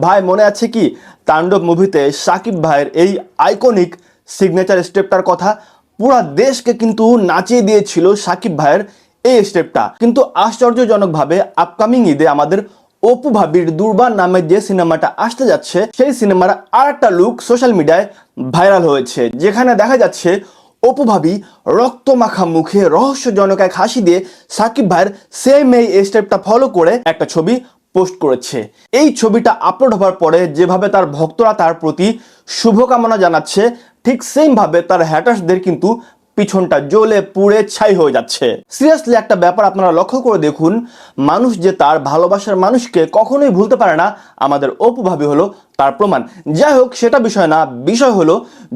ভাই মনে আছে কি তাণ্ডব মুভিতে শাকিব ভাইয়ের এই আইকনিক সিগনেচার স্টেপটার কথা? পুরা দেশকে কিন্তু নাচিয়ে দিয়েছিল শাকিব ভাইয়ের এই স্টেপটা। কিন্তু আশ্চর্যজনকভাবে আপকামিং ঈদে আমাদের অপু ভাবির দুর্বার নামে যে সিনেমাটা আসতে যাচ্ছে, সেই সিনেমার আর একটা লুক সোশ্যাল মিডিয়ায় ভাইরাল হয়েছে, যেখানে দেখা যাচ্ছে অপু ভাবি রক্তমাখা মুখে রহস্যজনক এক হাসি দিয়ে সাকিব ভাইয়ের সেম এই স্টেপটা ফলো করে একটা ছবি পোস্ট করেছে। এই ছবিটা আপলোড হওয়ার পরে যেভাবে তার ভক্তরা তার প্রতি শুভকামনা জানাচ্ছে, ঠিক সেম ভাবে তার হ্যাটার্সদের কিন্তু পিছনটা জ্বলে পুড়ে ছাই হয়ে যাচ্ছে। সিরিয়াসলি একটা ব্যাপার আপনারা লক্ষ্য করে দেখুন, মানুষ যে তার ভালোবাসার মানুষকে কখনোই ভুলতে পারে না, আমাদের অপু ভাবি হলো তার প্রমাণ। যাই হোক, সেটা বিষয় না, বিষয় হলো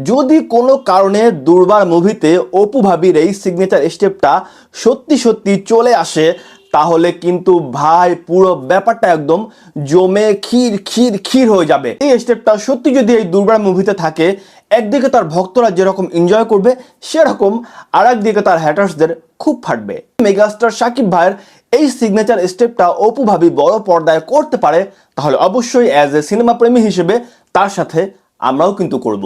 যদি কোনো কারণে দুর্বার মুভিতে অপু ভাবির এই সিগনেচার স্টেপটা সত্যি সত্যি চলে আসে, তাহলে কিন্তু ভাই পুরো ব্যাপারটা একদম জমে ক্ষীর ক্ষীর ক্ষীর হয়ে যাবে। এই স্টেপটা সত্যি যদি এই দুর্বার মুভিতে থাকে, একদিকে তার ভক্তরা যেরকম এনজয় করবে, সেরকম আর একদিকে তার হ্যাটার্সদের খুব ফাটবে। মেগাস্টার শাকিব ভাইয়ের এই সিগনেচার স্টেপটা অপু ভাবি বড় পর্দায় করতে পারে, তাহলে অবশ্যই অ্যাজ এ সিনেমা প্রেমী হিসেবে তার সাথে আমরাও কিন্তু করব।